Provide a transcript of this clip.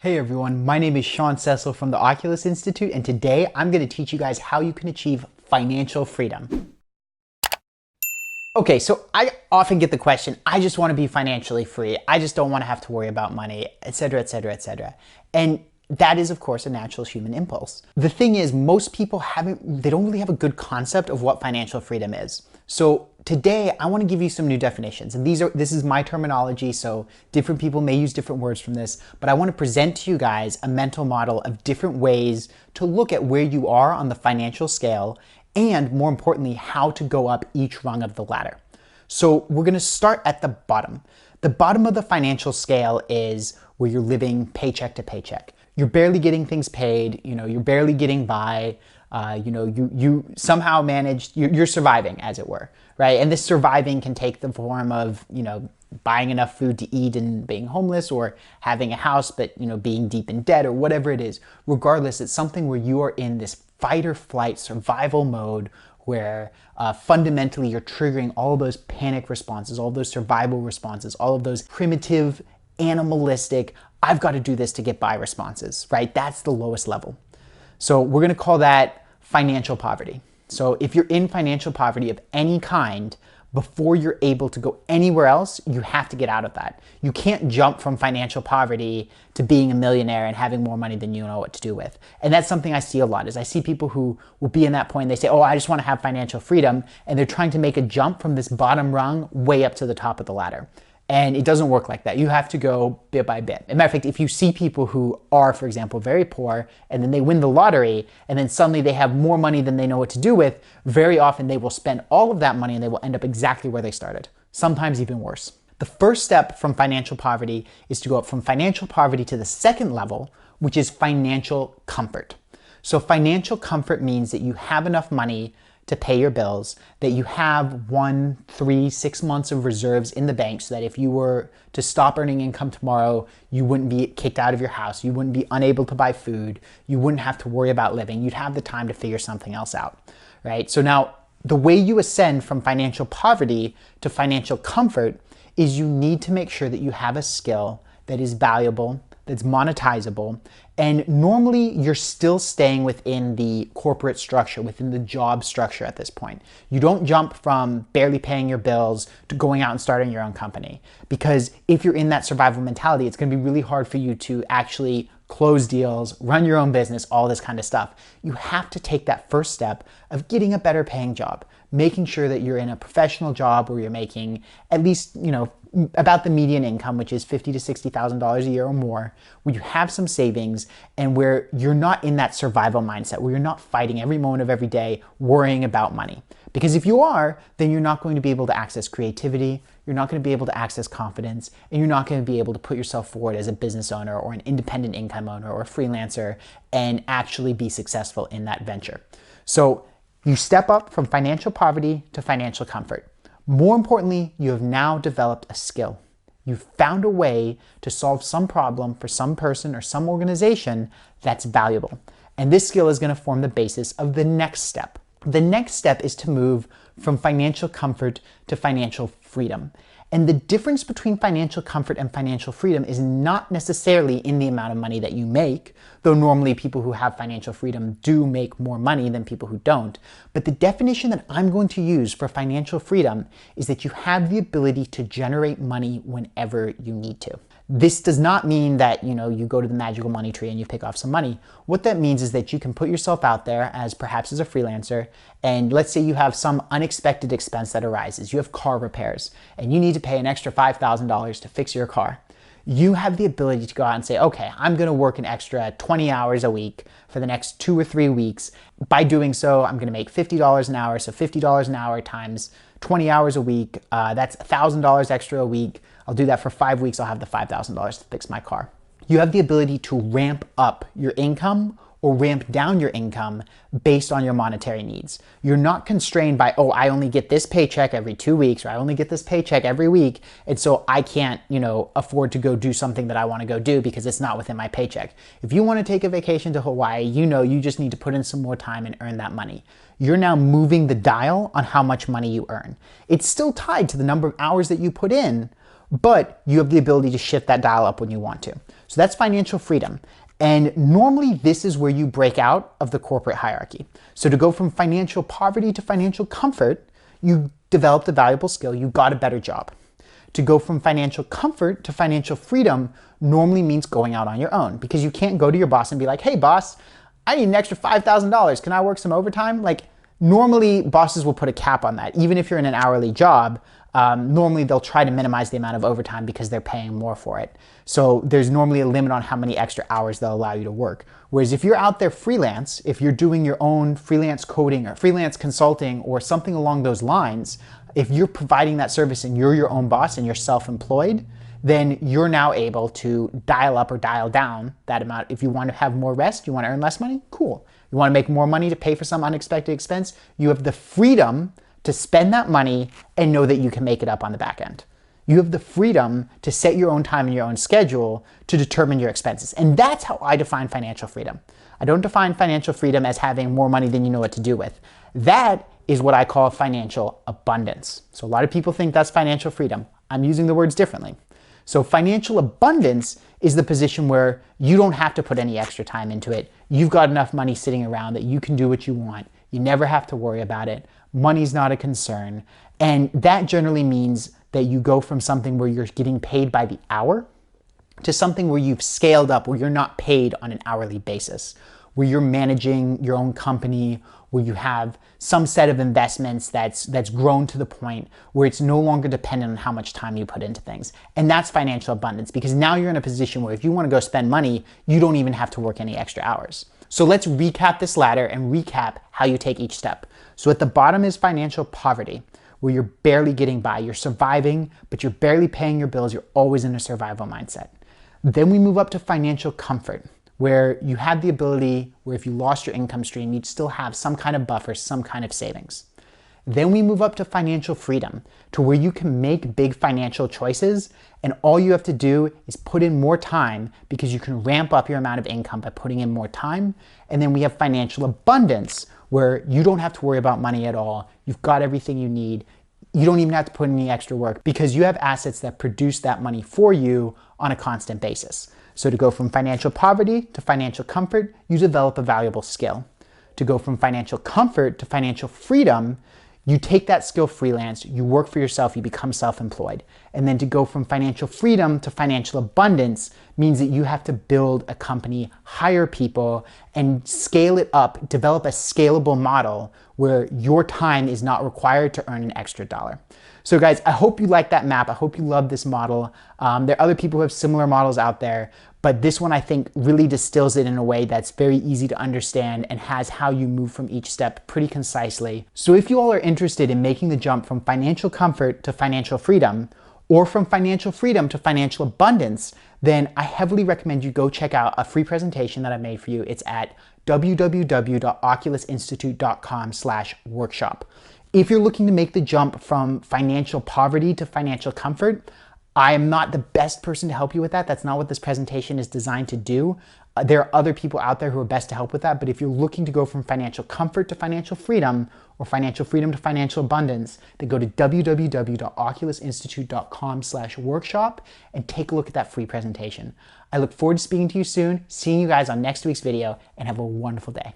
Hey everyone, my name is Sean Cecil from the Oculus Institute, and today I'm going to teach you guys how you can achieve financial freedom. Okay, so I often get the question, I just want to be financially free. I just don't want to have to worry about money, etc., etc., etc. And that is, of course, a natural human impulse. The thing is, most people they don't really have a good concept of what financial freedom is. So today, I want to give you some new definitions. And this is my terminology, so different people may use different words from this, but I want to present to you guys a mental model of different ways to look at where you are on the financial scale, and more importantly, how to go up each rung of the ladder. So we're going to start at the bottom. The bottom of the financial scale is where you're living paycheck to paycheck. You're barely getting things paid, you're barely getting by, you somehow managed, you're surviving, as it were, right? And this surviving can take the form of, buying enough food to eat and being homeless, or having a house but, being deep in debt, or whatever it is. Regardless, it's something where you are in this fight or flight survival mode where fundamentally you're triggering all of those panic responses, all of those survival responses, all of those primitive, animalistic, I've got to do this to get by responses, right? That's the lowest level. So we're going to call that financial poverty. So if you're in financial poverty of any kind, before you're able to go anywhere else, you have to get out of that. You can't jump from financial poverty to being a millionaire and having more money than you know what to do with. And that's something I see a lot, is I see people who will be in that point, and they say, oh, I just want to have financial freedom. And they're trying to make a jump from this bottom rung way up to the top of the ladder. And it doesn't work like that. You have to go bit by bit. As a matter of fact, if you see people who are, for example, very poor, and then they win the lottery, and then suddenly they have more money than they know what to do with, very often they will spend all of that money and they will end up exactly where they started, sometimes even worse. The first step from financial poverty is to go up from financial poverty to the second level, which is financial comfort. So financial comfort means that you have enough money to pay your bills, that you have 1, 3, 6 months of reserves in the bank, so that if you were to stop earning income tomorrow, you wouldn't be kicked out of your house, you wouldn't be unable to buy food, you wouldn't have to worry about living, you'd have the time to figure something else out, right? So now, the way you ascend from financial poverty to financial comfort is you need to make sure that you have a skill that is valuable, that's monetizable, and normally you're still staying within the corporate structure, within the job structure at this point. You don't jump from barely paying your bills to going out and starting your own company. Because if you're in that survival mentality, it's gonna be really hard for you to actually close deals, run your own business, all this kind of stuff. You have to take that first step of getting a better paying job, making sure that you're in a professional job where you're making at least, about the median income, which is $50,000 to $60,000 a year or more, where you have some savings and where you're not in that survival mindset, where you're not fighting every moment of every day worrying about money. Because if you are, then you're not going to be able to access creativity, you're not going to be able to access confidence, and you're not going to be able to put yourself forward as a business owner or an independent income owner or a freelancer and actually be successful in that venture. So you step up from financial poverty to financial comfort. More importantly, you have now developed a skill. You've found a way to solve some problem for some person or some organization that's valuable. And this skill is going to form the basis of the next step. The next step is to move from financial comfort to financial freedom. And the difference between financial comfort and financial freedom is not necessarily in the amount of money that you make, though normally people who have financial freedom do make more money than people who don't. But the definition that I'm going to use for financial freedom is that you have the ability to generate money whenever you need to. This does not mean that, you go to the magical money tree and you pick off some money. What that means is that you can put yourself out there as perhaps as a freelancer, and let's say you have some unexpected expense that arises. You have car repairs and you need to pay an extra $5,000 to fix your car. You have the ability to go out and say, okay, I'm going to work an extra 20 hours a week for the next 2 or 3 weeks. By doing so, I'm going to make $50 an hour. So $50 an hour times 20 hours a week, that's $1,000 extra a week. I'll do that for 5 weeks. I'll have the $5,000 to fix my car. You have the ability to ramp up your income or ramp down your income based on your monetary needs. You're not constrained by, oh, I only get this paycheck every 2 weeks, or I only get this paycheck every week, and so I can't, afford to go do something that I want to go do because it's not within my paycheck. If you want to take a vacation to Hawaii, you just need to put in some more time and earn that money. You're now moving the dial on how much money you earn. It's still tied to the number of hours that you put in, but you have the ability to shift that dial up when you want to. So that's financial freedom. And normally this is where you break out of the corporate hierarchy. So to go from financial poverty to financial comfort, you developed a valuable skill, you got a better job. To go from financial comfort to financial freedom normally means going out on your own, because you can't go to your boss and be like, hey boss, I need an extra $5,000. Can I work some overtime? Like, normally bosses will put a cap on that. Even if you're in an hourly job, normally they'll try to minimize the amount of overtime because they're paying more for it. So there's normally a limit on how many extra hours they'll allow you to work. Whereas if you're out there freelance, if you're doing your own freelance coding or freelance consulting or something along those lines, if you're providing that service and you're your own boss and you're self-employed, then you're now able to dial up or dial down that amount. If you want to have more rest, you want to earn less money, cool. You want to make more money to pay for some unexpected expense, you have the freedom to spend that money and know that you can make it up on the back end. You have the freedom to set your own time and your own schedule to determine your expenses. And that's how I define financial freedom. I don't define financial freedom as having more money than you know what to do with. That is what I call financial abundance. So a lot of people think that's financial freedom. I'm using the words differently. So financial abundance is the position where you don't have to put any extra time into it. You've got enough money sitting around that you can do what you want. You never have to worry about it. Money's not a concern. And that generally means that you go from something where you're getting paid by the hour to something where you've scaled up, where you're not paid on an hourly basis, where you're managing your own company, where you have some set of investments that's grown to the point where it's no longer dependent on how much time you put into things. And that's financial abundance, because now you're in a position where if you want to go spend money, you don't even have to work any extra hours. So let's recap this ladder and recap how you take each step. So at the bottom is financial poverty, where you're barely getting by, you're surviving, but you're barely paying your bills, you're always in a survival mindset. Then we move up to financial comfort, where you have the ability where if you lost your income stream, you'd still have some kind of buffer, some kind of savings. Then we move up to financial freedom, to where you can make big financial choices and all you have to do is put in more time, because you can ramp up your amount of income by putting in more time. And then we have financial abundance, where you don't have to worry about money at all. You've got everything you need. You don't even have to put in any extra work because you have assets that produce that money for you on a constant basis. So to go from financial poverty to financial comfort, you develop a valuable skill. To go from financial comfort to financial freedom, you take that skill freelance, you work for yourself, you become self-employed. And then to go from financial freedom to financial abundance means that you have to build a company, hire people, and scale it up, develop a scalable model where your time is not required to earn an extra dollar. So guys, I hope you like that map. I hope you love this model. There are other people who have similar models out there, but this one I think really distills it in a way that's very easy to understand and has how you move from each step pretty concisely. So if you all are interested in making the jump from financial comfort to financial freedom, or from financial freedom to financial abundance, then I heavily recommend you go check out a free presentation that I made for you. It's at www.oculusinstitute.com/workshop. If you're looking to make the jump from financial poverty to financial comfort, I am not the best person to help you with that. That's not what this presentation is designed to do. There are other people out there who are best to help with that, but if you're looking to go from financial comfort to financial freedom, or financial freedom to financial abundance, then go to www.oculusinstitute.com/workshop and take a look at that free presentation. I look forward to speaking to you soon, seeing you guys on next week's video, and have a wonderful day.